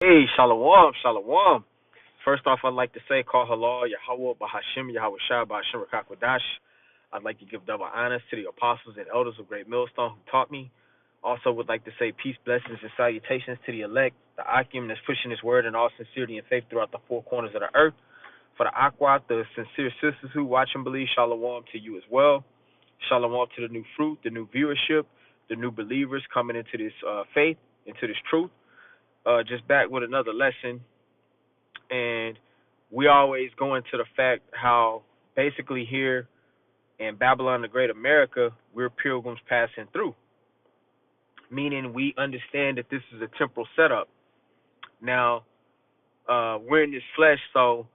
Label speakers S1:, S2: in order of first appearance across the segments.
S1: Hey, Shalom, Shalom. First off, I'd like to say, call halal, Yahweh, Bahashim, Yahweh Shah, Bahashim Rakakwadash. I'd like to give double honors to the apostles and elders of Great Millstone who taught me. Also would like to say peace, blessings, and salutations to the elect, the Akim that's pushing his word in all sincerity and faith throughout the four corners of the earth. For the Aqua, the sincere sisters who watch and believe, Shalom to you as well. Shalom to the new fruit, the new viewership, the new believers coming into this faith, into this truth. Just back with another lesson, and we always go into the fact how basically here in Babylon the Great America, we're pilgrims passing through, meaning we understand that this is a temporal setup. Now, we're in this flesh, so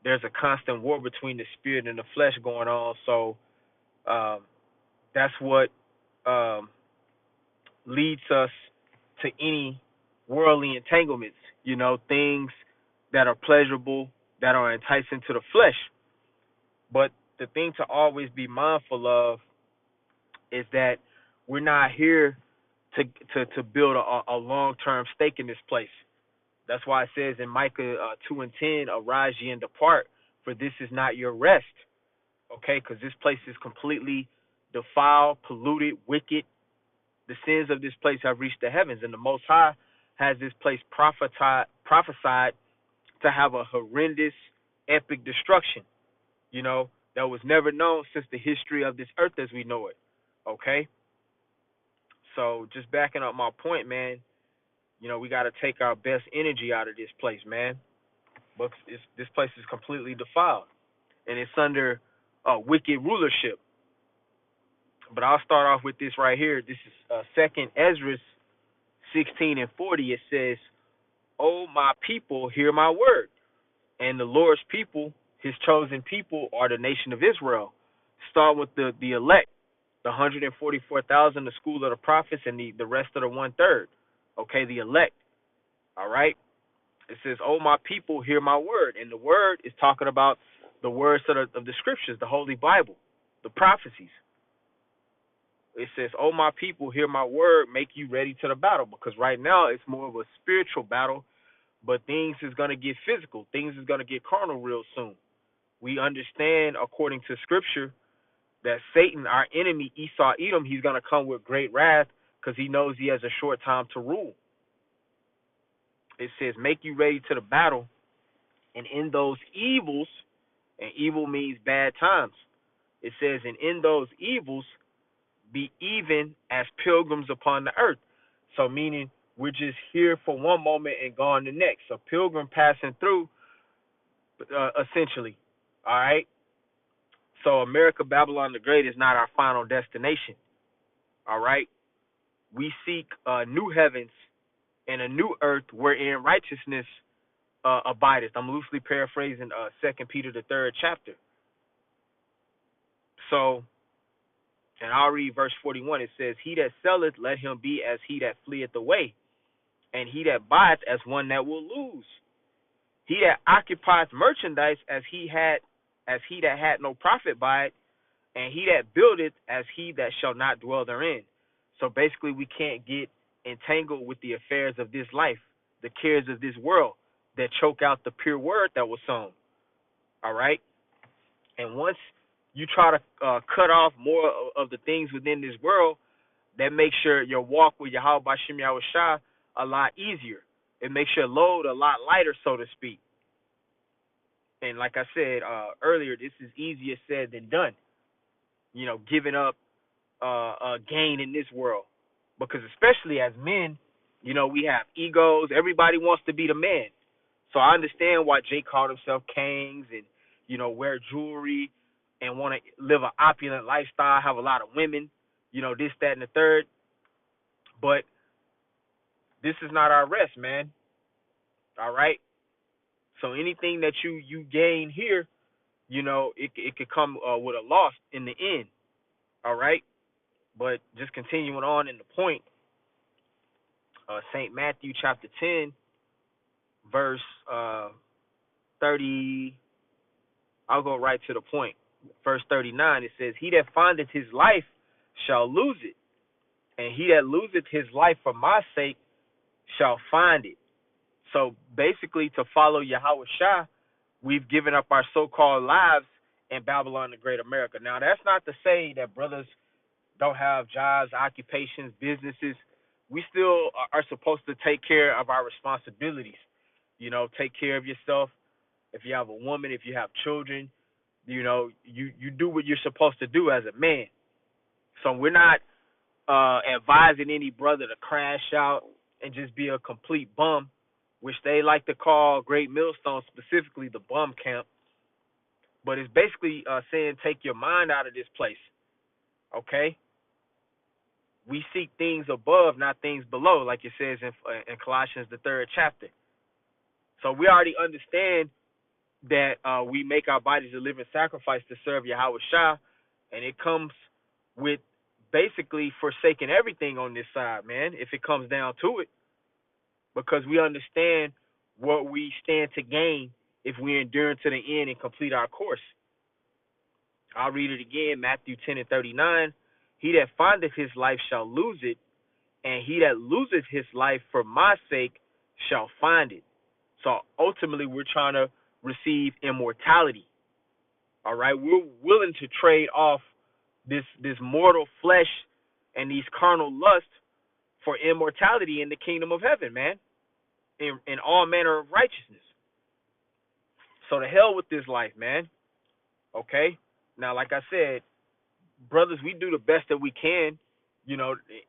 S1: there's a constant war between the spirit and the flesh going on, so that's what leads us to any worldly entanglements, things that are pleasurable, that are enticing to the flesh. But the thing to always be mindful of is that we're not here to build a long-term stake in this place. That's why it says in Micah 2:10, arise ye and depart, for this is not your rest. Okay, because this place is completely defiled, polluted, wicked. The sins of this place have reached the heavens, and the Most High has this place prophesied to have a horrendous, epic destruction, that was never known since the history of this earth as we know it. Okay? So just backing up my point, man, we got to take our best energy out of this place, man. But this place is completely defiled, and it's under wicked rulership. But I'll start off with this right here. This is 2nd Ezra 16:40. It says, "O my people, hear my word." And the Lord's people, his chosen people, are the nation of Israel. Start with the elect, the 144,000, the school of the prophets, and the rest of the 1/3. Okay, the elect. All right. It says, "O my people, hear my word." And the word is talking about the words of the scriptures, the Holy Bible, the prophecies. It says, "O my people, hear my word, make you ready to the battle." Because right now it's more of a spiritual battle, but things is going to get physical. Things is going to get carnal real soon. We understand, according to scripture, that Satan, our enemy, Esau, Edom, he's going to come with great wrath because he knows he has a short time to rule. It says, make you ready to the battle, and in those evils, and evil means bad times. It says, and in those evils, be even as pilgrims upon the earth. So meaning we're just here for one moment and gone the next. A pilgrim passing through, essentially. All right? So America, Babylon the Great is not our final destination. All right? We seek new heavens and a new earth wherein righteousness abideth. I'm loosely paraphrasing 2 Peter the 3rd chapter. So, and I'll read verse 41. It says, he that selleth, let him be as he that fleeth away, and he that buyeth as one that will lose. He that occupieth merchandise as he that had no profit by it, and he that buildeth as he that shall not dwell therein. So basically we can't get entangled with the affairs of this life, the cares of this world that choke out the pure word that was sown. All right? And once you try to cut off more of the things within this world, that makes your walk with Yahweh Bashim Yahweh Shah a lot easier. It makes your load a lot lighter, so to speak. And like I said earlier, this is easier said than done. Giving up gain in this world. Because especially as men, we have egos. Everybody wants to be the man. So I understand why Jake called himself Kings and, wear jewelry and want to live an opulent lifestyle, have a lot of women, this, that, and the third. But this is not our rest, man. All right? So anything that you gain here, it could come with a loss in the end. All right? But just continuing on in the point, St. Matthew chapter 10, verse 30, I'll go right to the point. Verse 39, it says, he that findeth his life shall lose it, and he that loseth his life for my sake shall find it. So basically, to follow Yahweh Shah, we've given up our so-called lives in Babylon the Great America. Now, that's not to say that brothers don't have jobs, occupations, businesses. We still are supposed to take care of our responsibilities. Take care of yourself. If you have a woman, if you have children, you do what you're supposed to do as a man. So we're not advising any brother to crash out and just be a complete bum, which they like to call Great Millstone, specifically the bum camp. But it's basically saying take your mind out of this place, okay? We seek things above, not things below, like it says in Colossians, the 3rd chapter. So we already understand that we make our bodies a living sacrifice to serve Yahweh Shah, and it comes with basically forsaking everything on this side, man, if it comes down to it, because we understand what we stand to gain if we endure to the end and complete our course. I'll read it again, Matthew 10:39. He that findeth his life shall lose it, and he that loseth his life for my sake shall find it. So ultimately, we're trying to receive immortality. All right, we're willing to trade off this mortal flesh and these carnal lusts for immortality in the kingdom of heaven, man, in all manner of righteousness. So to hell with this life, man. Okay? Now, like I said, brothers, we do the best that we can,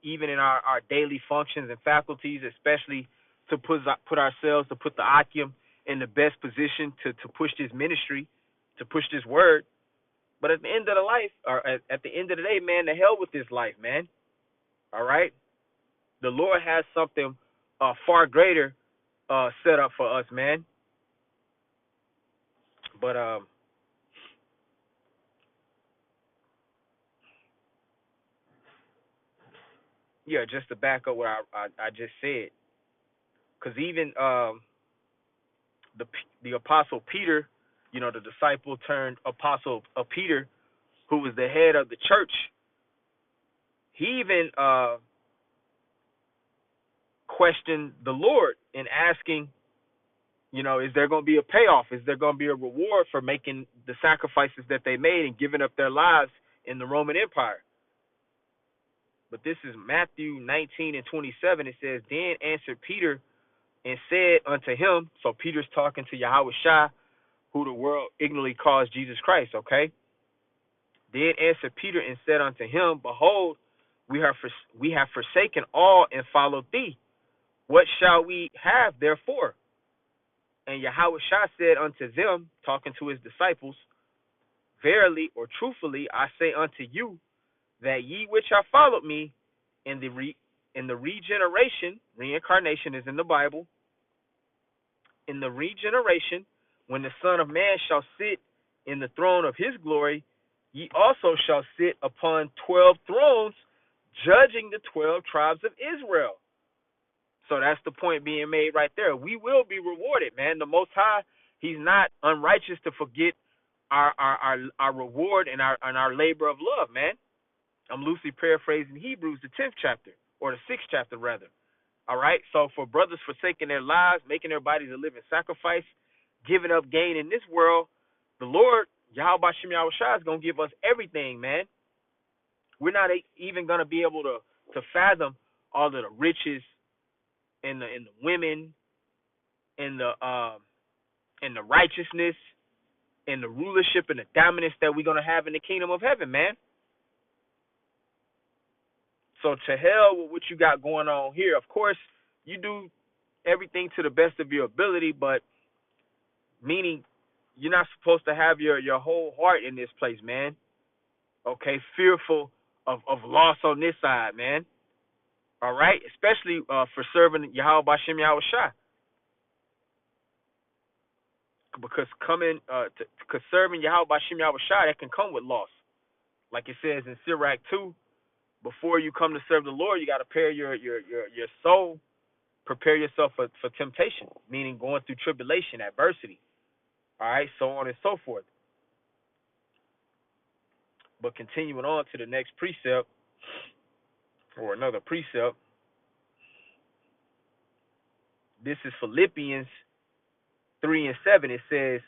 S1: even in our daily functions and faculties, especially to put ourselves, to put the Akim in the best position to push this ministry, to push this word. But at the end of the life, or at the end of the day, man, to hell with this life, man. All right? The Lord has something far greater set up for us, man. But yeah, just to back up what I just said, because even the apostle Peter, the disciple turned apostle of Peter, who was the head of the church, he even questioned the Lord in asking, is there going to be a payoff? Is there going to be a reward for making the sacrifices that they made and giving up their lives in the Roman Empire? But this is Matthew 19:27. It says, then answered Peter and said unto him, so Peter's talking to Yahweh Shah, who the world ignorantly calls Jesus Christ, okay? Then answered Peter and said unto him, behold, we have forsaken all and followed thee. What shall we have therefore? And Yahweh Shah said unto them, talking to his disciples, verily or truthfully I say unto you, that ye which have followed me in the regeneration, reincarnation is in the Bible, in the regeneration, when the Son of Man shall sit in the throne of his glory, ye also shall sit upon 12 thrones, judging the 12 tribes of Israel. So that's the point being made right there. We will be rewarded, man. The Most High, he's not unrighteous to forget our reward and our labor of love, man. I'm loosely paraphrasing Hebrews, the 10th chapter, or the 6th chapter, rather. All right? So for brothers forsaking their lives, making their bodies a living sacrifice, giving up gain in this world, the Lord, Yahweh Shem Yahweh Shai, is going to give us everything, man. We're not even going to be able to fathom all of the riches and the women and the righteousness and the rulership and the dominance that we're going to have in the kingdom of heaven, man. So to hell with what you got going on here. Of course, you do everything to the best of your ability, but meaning you're not supposed to have your whole heart in this place, man. Okay, fearful of loss on this side, man. All right, especially for serving Yahweh Bashem Yahweh Shai. Because serving Yahweh Bashem Yahweh Shai, that can come with loss. Like it says in Sirach 2, before you come to serve the Lord, you got to prepare your soul, prepare yourself for temptation, meaning going through tribulation, adversity. All right, so on and so forth. But continuing on to the next precept, or another precept, This is Philippians 3 and 7. It says,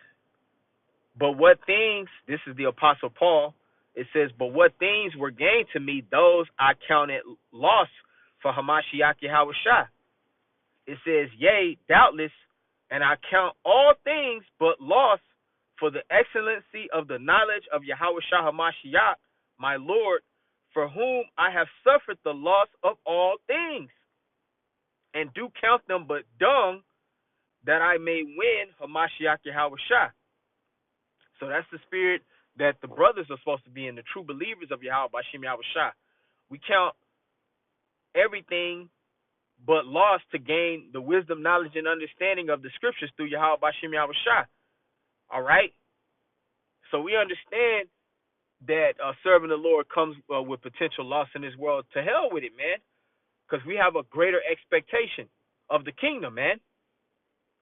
S1: but what things, this is the Apostle Paul, it says, but what things were gained to me, those I counted loss for Hamashiach Yahushua. It says, yea, doubtless, and I count all things but loss for the excellency of the knowledge of Yahushua Hamashiach, my Lord, for whom I have suffered the loss of all things, and do count them but dung, that I may win Hamashiach Yahushua. So that's the spirit that the brothers are supposed to be in, the true believers of Yahweh Bashim Yahushua. We count everything but loss to gain the wisdom, knowledge, and understanding of the scriptures through Yahweh Bashim Yahushua. All right? So we understand that serving the Lord comes with potential loss in this world. To hell with it, man. Because we have a greater expectation of the kingdom, man.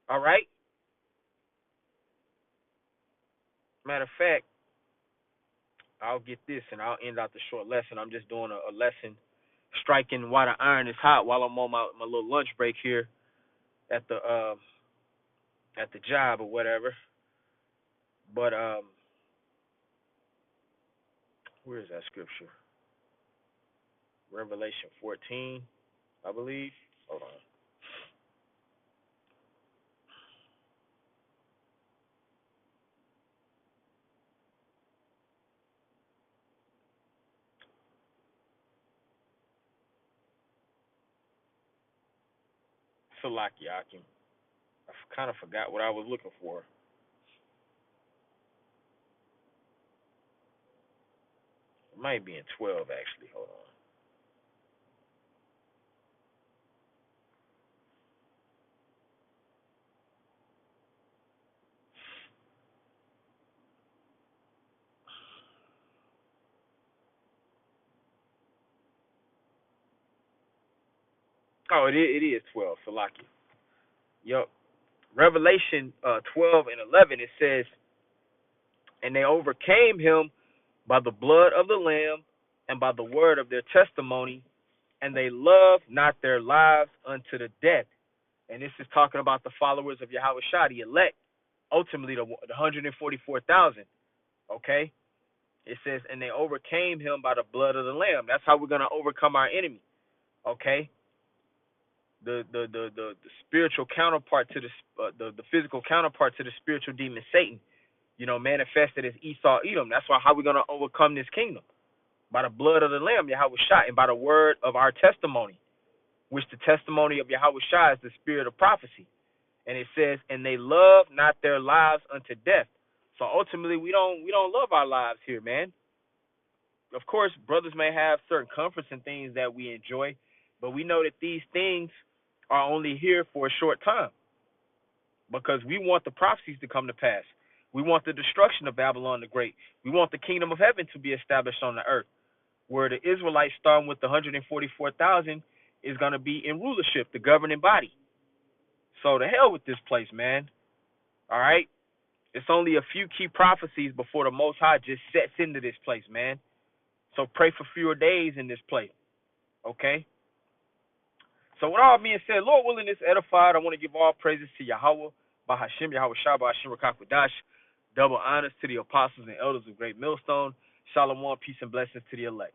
S1: All right? Matter of fact, I'll get this and I'll end out the short lesson. I'm just doing a lesson striking while the iron is hot while I'm on my little lunch break here at the job or whatever. But where is that scripture? Revelation 14, I believe. Hold on. Salaki Akim. I kind of forgot what I was looking for. It might be in 12, actually. Hold on. Oh, it is 12, Salaki. Yup. Revelation 12 and 11, it says, and they overcame him by the blood of the Lamb and by the word of their testimony, and they loved not their lives unto the death. And this is talking about the followers of Yahushua, the elect, ultimately the 144,000. Okay? It says, and they overcame him by the blood of the Lamb. That's how we're going to overcome our enemy. Okay? The spiritual counterpart to the physical counterpart to the spiritual demon Satan, manifested as Esau Edom. That's how we're going to overcome this kingdom. By the blood of the Lamb, Yahushua, and by the word of our testimony, which the testimony of Yahushua is the spirit of prophecy. And it says, and they love not their lives unto death. So ultimately, we don't love our lives here, man. Of course, brothers may have certain comforts and things that we enjoy, but we know that these things are only here for a short time, because we want the prophecies to come to pass. We want the destruction of Babylon the Great. We want the kingdom of heaven to be established on the earth, where the Israelites, starting with the 144,000, is going to be in rulership, the governing body. So to hell with this place, man. All right? It's only a few key prophecies before the Most High just sets into this place, man. So pray for fewer days in this place. Okay? So with all being said, Lord willing, this edified, I want to give all praises to Yahweh, Bahashim, Yahweh Shah, Bahashim Rakakwadash. Double honors to the apostles and elders of Great Millstone. Shalom, peace and blessings to the elect.